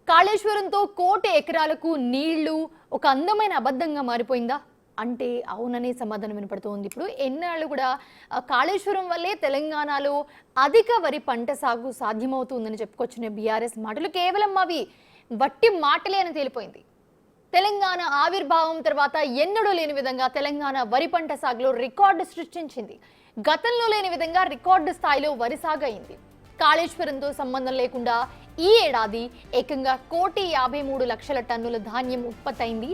కాళేశ్వరంతో కోటి ఎకరాలకు నీళ్లు ఒక అందమైన అబద్ధంగా మారిపోయిందా అంటే అవుననే సమాధానం వినపడుతోంది. ఇప్పుడు ఎన్నాళ్ళు కూడా కాళేశ్వరం వల్లే తెలంగాణలో అధిక వరి పంట సాగు సాధ్యమవుతుందని చెప్పుకొచ్చిన బీఆర్ఎస్ మాటలు కేవలం అవి వట్టి మాటలే అని తేలిపోయింది. తెలంగాణ ఆవిర్భావం తర్వాత ఎన్నడూ లేని విధంగా తెలంగాణ వరి పంట సాగులో రికార్డు సృష్టించింది. గతంలో లేని విధంగా రికార్డు స్థాయిలో వరి సాగు అయింది. కాళేశ్వరంతో సంబంధం లేకుండా ఈ ఏడాది ఏకంగా 1,53,00,000 టన్నుల ధాన్యం ఉత్పత్తి అయింది.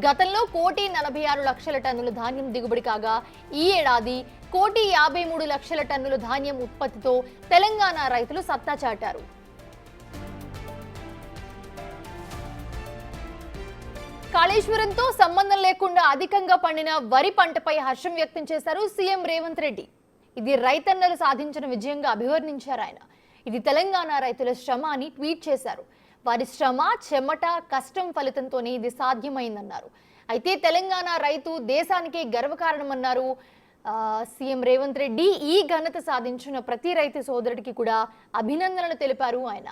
గతంలో 1,46,00,000 టన్నుల ధాన్యం దిగుబడి కాగా ఈ ఏడాది 1,53,00,000 టన్నుల ధాన్యం ఉత్పత్తితో తెలంగాణ రైతులు సత్తా చాటారు. కాళేశ్వరంతో సంబంధం లేకుండా అధికంగా పండిన వరి పంటపై హర్షం వ్యక్తం చేశారు సీఎం రేవంత్ రెడ్డి. ఇది రైతన్నలు సాధించిన విజయంగా అభివర్ణించారు ఆయన. ఇది తెలంగాణ రైతుల శ్రమ అని ట్వీట్ చేశారు. వారి శ్రమ, చెమట, కష్టం ఫలితంతోనే ఇది సాధ్యమైందన్నారు. అయితే తెలంగాణ రైతు దేశానికే గర్వకారణమన్నారు సీఎం రేవంత్ రెడ్డి. ఈ ఘనత సాధించిన ప్రతి రైతు సోదరుడికి కూడా అభినందనలు తెలిపారు ఆయన.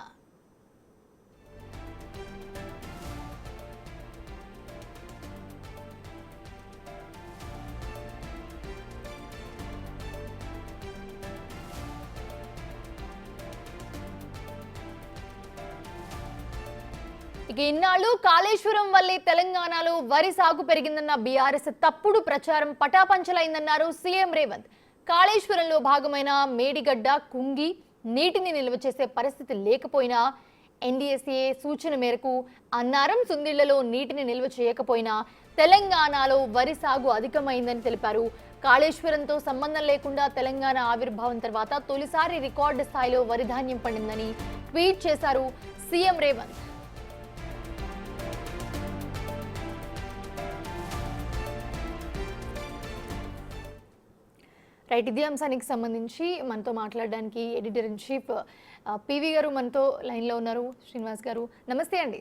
ఇక ఇన్నాళ్ళు కాళేశ్వరం వల్లే తెలంగాణలో వరి సాగు పెరిగిందన్న బీఆర్ఎస్ తప్పుడు ప్రచారం పటాపంచలైందన్నారు సీఎం రేవంత్. కాళేశ్వరంలో భాగమైన మేడిగడ్డ కుంగి నీటిని నిల్వ చేసే పరిస్థితి లేకపోయినా, ఎన్డీఎస్ఏ సూచన మేరకు అన్నారం, సుందిళ్లలో నీటిని నిల్వ చేయకపోయినా తెలంగాణలో వరి సాగు అధికమైందని తెలిపారు. కాళేశ్వరంతో సంబంధం లేకుండా తెలంగాణ ఆవిర్భావం తర్వాత తొలిసారి రికార్డు స్థాయిలో వరి ధాన్యం పండిందని ట్వీట్ చేశారు సీఎం రేవంత్. రైట్, ఇదే అంశానికి సంబంధించి మనతో మాట్లాడడానికి ఎడిటర్ ఇన్ చీఫ్ పివి గారు మనతో లైన్లో ఉన్నారు. శ్రీనివాస్ గారు నమస్తే అండి.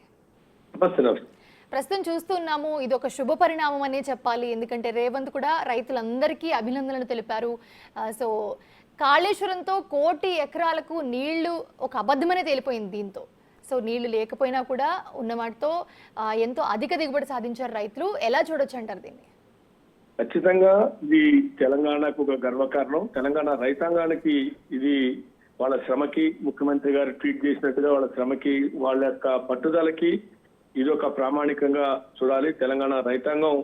ప్రస్తుతం చూస్తున్నాము, ఇది ఒక శుభ పరిణామం అనే చెప్పాలి. ఎందుకంటే రేవంత్ కూడా రైతులందరికీ అభినందనలు తెలిపారు. సో కాళేశ్వరంతో 1,00,00,000 ఎకరాలకు నీళ్లు ఒక అబద్ధమనే తేలిపోయింది దీంతో. సో నీళ్లు లేకపోయినా కూడా ఉన్న వాటితో ఎంతో అధిక దిగుబడి సాధించారు రైతులు. ఎలా చూడొచ్చు అంటారు దీన్ని? ఖచ్చితంగా ఇది తెలంగాణకు ఒక గర్వకారణం. తెలంగాణ రైతాంగానికి ఇది వాళ్ళ శ్రమకి, ముఖ్యమంత్రి గారు ట్వీట్ చేసినట్టుగా వాళ్ళ శ్రమకి, వాళ్ళ యొక్క పట్టుదలకి ఇది ఒక ప్రామాణికంగా చూడాలి. తెలంగాణ రైతాంగం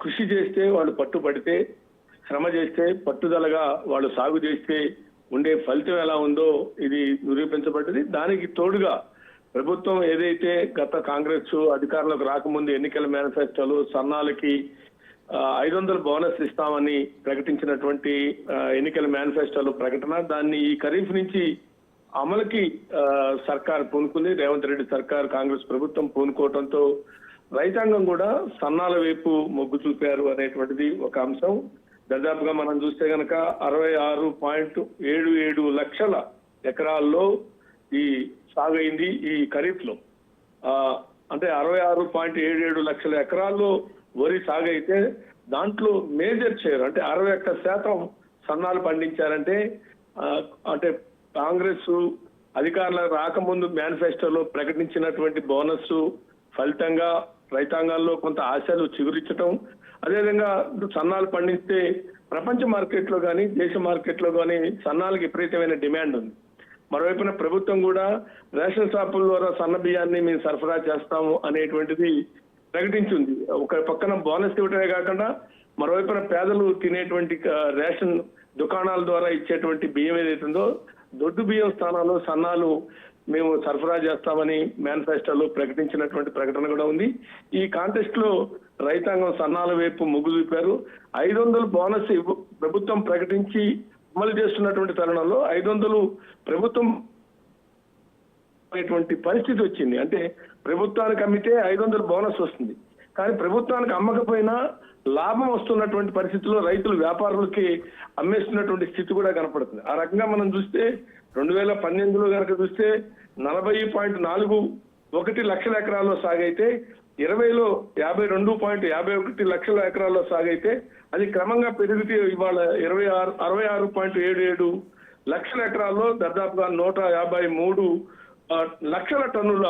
కృషి చేస్తే, వాళ్ళు పట్టుబడితే, శ్రమ చేస్తే, పట్టుదలగా వాళ్ళు సాగు చేస్తే ఉండే ఫలితం ఎలా ఉందో ఇది నిరూపించబడ్డది. దానికి తోడుగా ప్రభుత్వం ఏదైతే గత కాంగ్రెస్ అధికారంలోకి రాకముందు ఎన్నికల మేనిఫెస్టోలు సన్నాలకి 500 బోనస్ ఇస్తామని ప్రకటించినటువంటి ఎన్నికల మేనిఫెస్టోలో ప్రకటన, దాన్ని ఈ ఖరీఫ్ నుంచి అమలుకి సర్కార్ పూనుకుంది. రేవంత్ రెడ్డి సర్కార్, కాంగ్రెస్ ప్రభుత్వం పూనుకోవడంతో రైతాంగం కూడా సన్నాల వైపు మొగ్గు చూపారు అనేటువంటిది ఒక అంశం. దాదాపుగా మనం చూస్తే కనుక 66.77 లక్షల ఎకరాల్లో ఈ సాగు అయింది ఈ ఖరీఫ్ లో. అంటే 66.77 లక్షల ఎకరాల్లో వరి సాగు అయితే దాంట్లో మేజర్ షేర్ అంటే 61% సన్నాలు పండించారంటే, అంటే కాంగ్రెస్ అధికారులకు రాకముందు మేనిఫెస్టోలో ప్రకటించినటువంటి బోనస్ ఫలితంగా రైతాంగాల్లో కొంత ఆశలు చిగురించడం, అదేవిధంగా సన్నాలు పండిస్తే ప్రపంచ మార్కెట్లో కానీ దేశ మార్కెట్లో కానీ సన్నాలకు విపరీతమైన డిమాండ్ ఉంది. మరోవైపున ప్రభుత్వం కూడా రేషన్ షాపుల ద్వారా సన్న బియ్యాన్ని మేము సరఫరా చేస్తాము అనేటువంటిది ప్రకటించింది. ఒక పక్కన బోనస్ ఇవ్వటమే కాకుండా మరోవైపున పేదలు తినేటువంటి రేషన్ దుకాణాల ద్వారా ఇచ్చేటువంటి బియ్యం ఏదైతుందో దొడ్డు బియ్యం స్థానాల్లో సన్నాలు మేము సరఫరా చేస్తామని మేనిఫెస్టోలో ప్రకటించినటువంటి ప్రకటన కూడా ఉంది. ఈ కాంటెస్ట్ లో రైతాంగం సన్నాల వైపు మొగ్గు చూపారు. 500 బోనస్ ప్రభుత్వం ప్రకటించి అమలు చేస్తున్నటువంటి తరుణంలో 500 ప్రభుత్వం అనేటువంటి పరిస్థితి వచ్చింది. అంటే ప్రభుత్వానికి అమ్మితే 500 బోనస్ వస్తుంది, కానీ ప్రభుత్వానికి అమ్మకపోయినా లాభం వస్తున్నటువంటి పరిస్థితుల్లో రైతులు వ్యాపారులకి అమ్మేస్తున్నటువంటి స్థితి కూడా కనపడుతుంది. ఆ రకంగా మనం చూస్తే 2018లో కనుక చూస్తే 40.41 లక్షల ఎకరాల్లో సాగైతే, 20లో 52.51 లక్షల ఎకరాల్లో సాగైతే అది క్రమంగా పెరిగితే ఇవాళ 66.77 లక్షల ఎకరాల్లో దాదాపుగా 153 లక్షల టన్నుల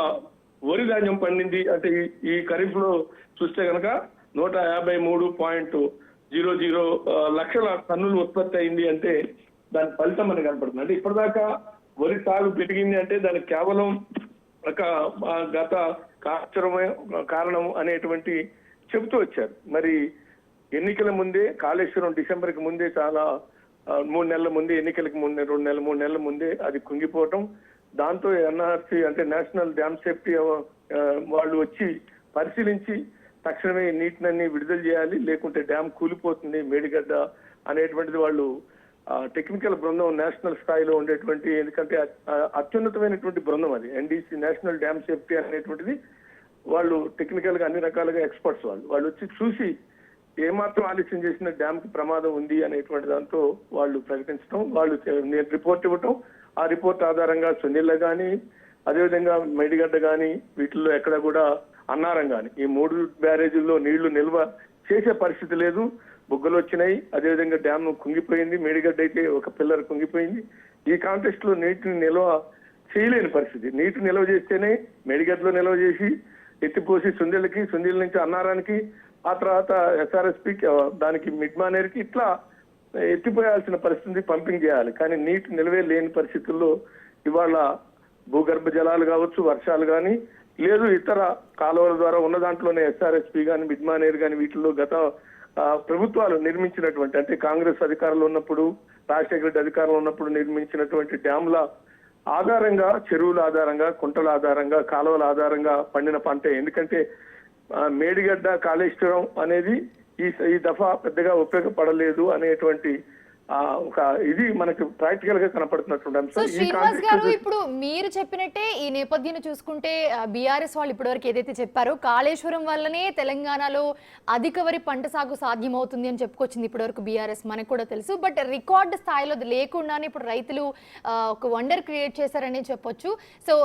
వరి ధాన్యం పండింది. అంటే ఈ ఖరీఫ్ లో చూస్తే కనుక 153.00 లక్షల టన్నులు ఉత్పత్తి అయింది. అంటే దాని ఫలితం మనకు కనపడుతుంది. అంటే ఇప్పటిదాకా వరి సాగు పెరిగింది అంటే దానికి కేవలం ఒక గత కారణం అనేటువంటి చెబుతూ వచ్చారు. మరి ఎన్నికల ముందే కాళేశ్వరం డిసెంబర్కి ముందే చాలా 3 నెలల ముందే, ఎన్నికలకు ముందే 3 నెలల ముందే అది కుంగిపోవటం, దాంతో ఎన్ఆర్సీ అంటే నేషనల్ డ్యామ్ సేఫ్టీ వాళ్ళు వచ్చి పరిశీలించి తక్షణమే నీటినన్నీ విడుదల చేయాలి, లేకుంటే డ్యామ్ కూలిపోతుంది మేడిగడ్డ అనేటువంటిది వాళ్ళు టెక్నికల్ బృందం నేషనల్ స్థాయిలో ఉండేటువంటి, ఎందుకంటే అత్యున్నతమైనటువంటి బృందం అది ఎన్డీసీ నేషనల్ డ్యామ్ సేఫ్టీ అనేటువంటిది. వాళ్ళు టెక్నికల్ గా అన్ని రకాలుగా ఎక్స్పర్ట్స్ వాళ్ళు వచ్చి చూసి ఏమాత్రం ఆలస్యం చేసిన డ్యామ్ కి ప్రమాదం ఉంది అనేటువంటి దాంతో వాళ్ళు ప్రకటించడం, వాళ్ళు రిపోర్ట్ ఇవ్వటం, ఆ రిపోర్ట్ ఆధారంగా సునీళ్ళ కానీ అదేవిధంగా మేడిగడ్డ కానీ వీటిల్లో ఎక్కడ కూడా అన్నారం కానీ ఈ 3 బ్యారేజీల్లో నీళ్లు నిల్వ చేసే పరిస్థితి లేదు. బుగ్గలు వచ్చినాయి, అదేవిధంగా డ్యామ్ కుంగిపోయింది, మేడిగడ్డ అయితే ఒక పిల్లర్ కుంగిపోయింది. ఈ కాంటెస్ట్ లో నీటిని నిల్వ చేయలేని పరిస్థితి. నీటి నిల్వ చేస్తేనే మేడిగడ్డలో నిల్వ చేసి ఎత్తిపోసి సుందీళ్ళకి, సుందీళ్ళ నుంచి అన్నారానికి, ఆ తర్వాత ఎస్ఆర్ఎస్పి దానికి మిడ్ మానేర్కి ఇట్లా ఎత్తిపోయాల్సిన పరిస్థితి పంపింగ్ చేయాలి. కానీ నీటి నిల్వే లేని పరిస్థితుల్లో ఇవాళ భూగర్భ జలాలు కావచ్చు, వర్షాలు కానీ లేదు ఇతర కాలువల ద్వారా ఉన్న దాంట్లోనే ఎస్ఆర్ఎస్పి కానీ మిడ్ మానేర్ కానీ వీటిల్లో గత ప్రభుత్వాలు నిర్మించినటువంటి, అంటే కాంగ్రెస్ అధికారంలో ఉన్నప్పుడు, రాజశేఖర రెడ్డి అధికారంలో ఉన్నప్పుడు నిర్మించినటువంటి డ్యాంల ఆధారంగా, చెరువుల ఆధారంగా, కుంటల ఆధారంగా, కాలువల ఆధారంగా పండిన పంటే. ఎందుకంటే మేడిగడ్డ కాళేశ్వరం అనేది ఈ దఫా పెద్దగా ఉపయోగపడలేదు అనేటువంటి ఒక ఇది మనకు ప్రాక్టికల్ గా కనపడుతున్నటువంటి అంశం. శ్రీనివాస్ గారు, ఇప్పుడు మీరు చెప్పినట్టే ఈ నేపథ్యాన్ని చూసుకుంటే బీఆర్ఎస్ వాళ్ళు ఇప్పటివరకు ఏదైతే చెప్పారో కాళేశ్వరం వల్లనే తెలంగాణలో అధిక వరి పంట సాగు సాధ్యమవుతుంది అని చెప్పుకొచ్చింది ఇప్పటివరకు బీఆర్ఎస్, మనకు కూడా తెలుసు. బట్ రికార్డు స్థాయిలో లేకుండానే ఇప్పుడు రైతులు ఒక వండర్ క్రియేట్ చేశారని చెప్పొచ్చు. సో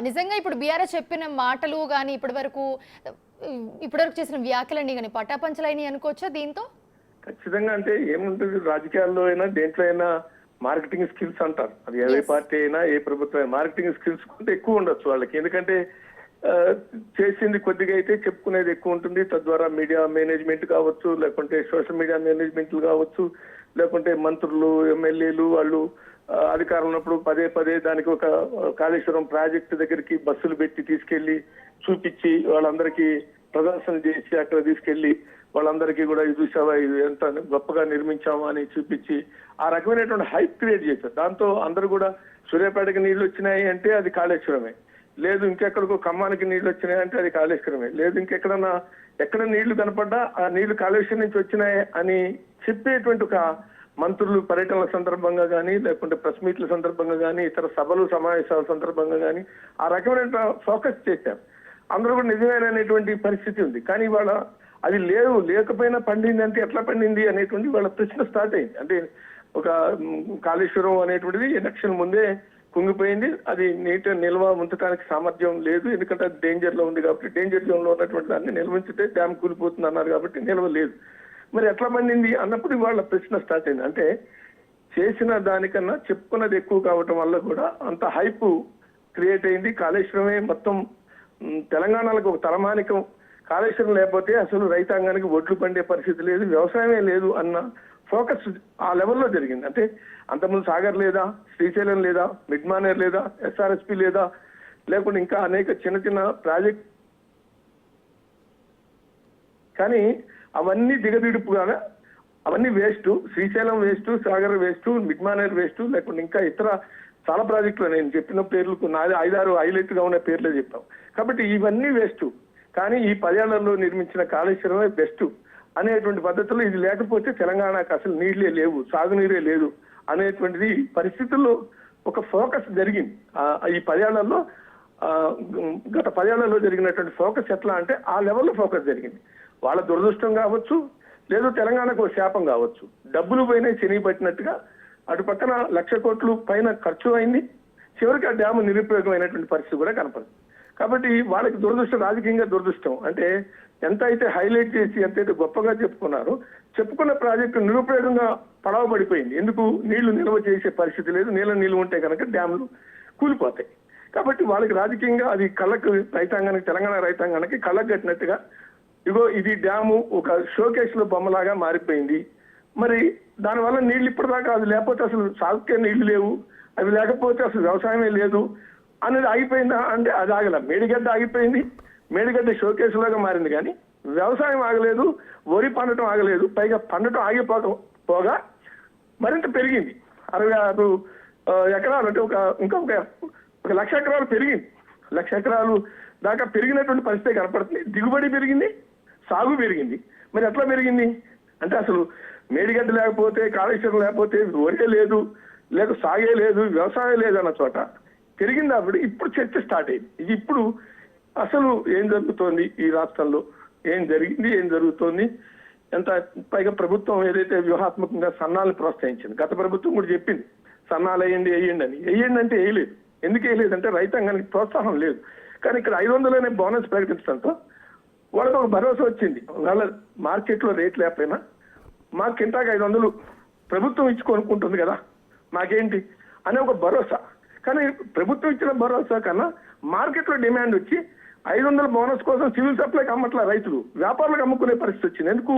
నిజంగా ఇప్పుడు బీఆర్ఎస్ చెప్పిన మాటలు కానీ ఇప్పటివరకు చేసిన వ్యాఖ్యలన్నీ కానీ పటాపంచలైనవి అనుకోవచ్చా దీంతో? ఖచ్చితంగా. అంటే ఏముంటుంది, రాజకీయాల్లో అయినా దేంట్లో అయినా మార్కెటింగ్ స్కిల్స్ అంటారు. అది ఏ పార్టీ అయినా ఏ ప్రభుత్వం అయినా మార్కెటింగ్ స్కిల్స్ కొంటే ఎక్కువ ఉండొచ్చు వాళ్ళకి. ఎందుకంటే చేసింది కొద్దిగా అయితే చెప్పుకునేది ఎక్కువ ఉంటుంది. తద్వారా మీడియా మేనేజ్మెంట్ కావచ్చు, లేకుంటే సోషల్ మీడియా మేనేజ్మెంట్లు కావచ్చు, లేకుంటే మంత్రులు, ఎమ్మెల్యేలు వాళ్ళు అధికారం ఉన్నప్పుడు పదే దానికి ఒక కాళేశ్వరం ప్రాజెక్టు దగ్గరికి బస్సులు పెట్టి తీసుకెళ్లి చూపించి వాళ్ళందరికీ ప్రదర్శన చేసి అక్కడ తీసుకెళ్లి వాళ్ళందరికీ కూడా ఇది చూసావా, ఇది ఎంత గొప్పగా నిర్మించామా అని చూపించి ఆ రకమైనటువంటి హైప్ క్రియేట్ చేశారు. దాంతో అందరూ కూడా సూర్యాపేటకి నీళ్లు వచ్చినాయి అంటే అది కాళేశ్వరమే, లేదు ఇంకెక్కడికో ఖమ్మానికి నీళ్లు వచ్చినాయి అంటే అది కాళేశ్వరమే, లేదు ఇంకెక్కడన్నా ఎక్కడ నీళ్లు కనపడ్డా ఆ నీళ్లు కాళేశ్వరం నుంచి వచ్చినాయి అని చెప్పేటువంటి ఒక మంత్రులు పర్యటనల సందర్భంగా కానీ, లేకుంటే ప్రెస్ మీట్ల సందర్భంగా కానీ, ఇతర సభలు సమావేశాల సందర్భంగా కానీ ఆ రకమైన ఫోకస్ చేశారు. అందరూ కూడా నిజమేననేటువంటి పరిస్థితి ఉంది. కానీ ఇవాళ అది లేకపోయినా పండింది అంటే ఎట్లా పండింది అనేటువంటి వాళ్ళ ప్రశ్న స్టార్ట్ అయింది. అంటే ఒక కాళేశ్వరం అనేటువంటిది ఎలక్షన్ ముందే కుంగిపోయింది, అది నీటి నిల్వ ఉంచడానికి సామర్థ్యం లేదు, ఎందుకంటే అది డేంజర్ లో ఉంది కాబట్టి, డేంజర్ జోన్ లో ఉన్నటువంటి దాన్ని నిల్వ ఉంచితే డ్యామ్ కూలిపోతుంది అన్నారు కాబట్టి నిల్వ లేదు. మరి ఎట్లా పండింది అన్నప్పుడు వాళ్ళ ప్రశ్న స్టార్ట్ అయింది. అంటే చేసిన దానికన్నా చెప్పుకున్నది ఎక్కువ కావటం వల్ల కూడా అంత హైప్ క్రియేట్ అయింది. కాళేశ్వరమే మొత్తం తెలంగాణలకు ఒక తలమానికం, కాళేశ్వరం లేకపోతే అసలు రైతాంగానికి ఒడ్లు పండే పరిస్థితి లేదు, వ్యవసాయమే లేదు అన్న ఫోకస్ ఆ లెవెల్లో జరిగింది. అంటే అంతకుముందు సాగర్ లేదా, శ్రీశైలం లేదా, మిడ్ మానేర్ లేదా, ఎస్ఆర్ఎస్పి లేదా, లేకుండా ఇంకా అనేక చిన్న ప్రాజెక్ట్, కానీ అవన్నీ దిగదిడుపుగానే అవన్నీ waste. Srisailam waste, Sagar waste, mid Maner waste, లేకుండా ఇంకా ఇతర చాలా ప్రాజెక్టులు నేను చెప్పిన పేర్లకు 5-6 హైలైట్ గా ఉన్న పేర్లే చెప్పాం. కాబట్టి ఇవన్నీ వేస్ట్, కానీ ఈ 10 ఏళ్లలో నిర్మించిన కాళేశ్వరమే బెస్ట్ అనేటువంటి పద్ధతిలో ఇది లేకపోతే తెలంగాణకు అసలు నీళ్లే లేవు, సాగునీరే లేదు అనేటువంటిది పరిస్థితుల్లో ఒక ఫోకస్ జరిగింది. ఈ 10 ఏళ్లలో గత 10 ఏళ్లలో జరిగినటువంటి ఫోకస్ ఎట్లా అంటే ఆ లెవెల్లో ఫోకస్ జరిగింది. వాళ్ళ దురదృష్టం కావచ్చు, లేదు తెలంగాణకు శాపం కావచ్చు. డబ్బులు పోయినాయి శని పట్టినట్టుగా, అటు పక్కన 1,00,000 కోట్లు పైన ఖర్చు అయింది, చివరికి ఆ డ్యాము నిరుపయోగమైనటువంటి పరిస్థితి కూడా కనపడింది. కాబట్టి వాళ్ళకి దురదృష్టం, రాజకీయంగా దురదృష్టం. అంటే ఎంత అయితే హైలైట్ చేసి ఎంతైతే గొప్పగా చెప్పుకున్నారో, చెప్పుకున్న ప్రాజెక్టు నిరుపయోగంగా పడవ పడిపోయింది. ఎందుకు? నీళ్లు నిల్వ చేసే పరిస్థితి లేదు, నిల్వ ఉంటే కనుక డ్యాములు కూలిపోతాయి. కాబట్టి వాళ్ళకి రాజకీయంగా అది కళ్ళకు రైతాంగానికి, తెలంగాణ రైతాంగానికి కళ్ళకు కట్టినట్టుగా ఇగో ఇది డ్యాము ఒక షోకేస్ లో బొమ్మలాగా మారిపోయింది. మరి దానివల్ల నీళ్లు ఇప్పటిదాకా అది లేకపోతే అసలు సాగుకే నీళ్లు లేవు, అవి లేకపోతే అసలు వ్యవసాయమే లేదు అనేది ఆగిపోయిందా అంటే అది ఆగల. మేడిగడ్డ ఆగిపోయింది, మేడిగడ్డ షోకేస్ లాగా మారింది, కానీ వ్యవసాయం ఆగలేదు, వరి పండటం ఆగలేదు. పైగా పండటం ఆగిపోగా మరింత పెరిగింది. 66 ఎకరాలు అంటే ఇంకొక 1,00,000 ఎకరాలు పెరిగింది. 1,00,000 ఎకరాలు దాకా పెరిగినటువంటి పరిస్థితి కనపడుతుంది. దిగుబడి పెరిగింది, సాగు పెరిగింది. మరి ఎట్లా పెరిగింది అంటే అసలు మేడిగడ్డ లేకపోతే, కాళేశ్వరం లేకపోతే వరే లేదు, లేక సాగే లేదు, వ్యవసాయం లేదు అన్న చోట పెరిగింది. అప్పుడు ఇప్పుడు చర్చ స్టార్ట్ అయింది. ఇది ఇప్పుడు అసలు ఏం జరుగుతోంది ఈ రాష్ట్రంలో, ఏం జరిగింది, ఏం జరుగుతోంది, ఎంత పైగా ప్రభుత్వం ఏదైతే వ్యూహాత్మకంగా సన్నాలను ప్రోత్సహించింది. గత ప్రభుత్వం కూడా చెప్పింది సన్నాలు వేయండి అని. వేయండి అంటే వేయలేదు. ఎందుకు వేయలేదు అంటే రైతాంగానికి ప్రోత్సాహం లేదు. కానీ ఇక్కడ 500 అనే బోనస్ ప్రకటించడంతో వాళ్ళకి ఒక భరోసా వచ్చింది. వాళ్ళ మార్కెట్లో రేట్ లేకపోయినా మాకు కింటాకి 500 ప్రభుత్వం ఇచ్చి కొనుక్కుంటుంది కదా, మాకేంటి అనే ఒక భరోసా. కానీ ప్రభుత్వం ఇచ్చిన భరోసా కన్నా మార్కెట్లో డిమాండ్ వచ్చి 500 బోనస్ కోసం సివిల్ సప్లైకి అమ్మట్ల రైతులు, వ్యాపారులకు అమ్ముకునే పరిస్థితి వచ్చింది. ఎందుకు?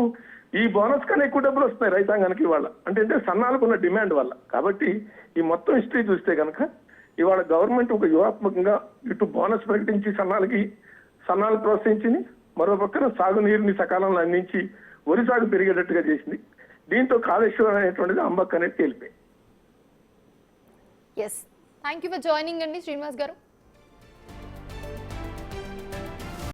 ఈ బోనస్ కన్నా ఎక్కువ డబ్బులు వస్తున్నాయి రైతాంగానికి ఇవాళ. అంటే సన్నాలకు ఉన్న డిమాండ్ వల్ల. కాబట్టి ఈ మొత్తం హిస్టరీ చూస్తే కనుక ఇవాళ గవర్నమెంట్ ఒక వ్యూహాత్మకంగా ఇటు బోనస్ ప్రకటించి సన్నాలు ప్రోత్సహించింది, మరో పక్కన సాగునీరుని సకాలంలో అందించి వరి సాగు పెరిగేటట్టుగా చేసింది. దీంతో కాళేశ్వరం అనేటువంటిది అంబక్ అనేది తేలిపోయింది. Yes, thank you for joining అండి శ్రీనివాస్ గారు.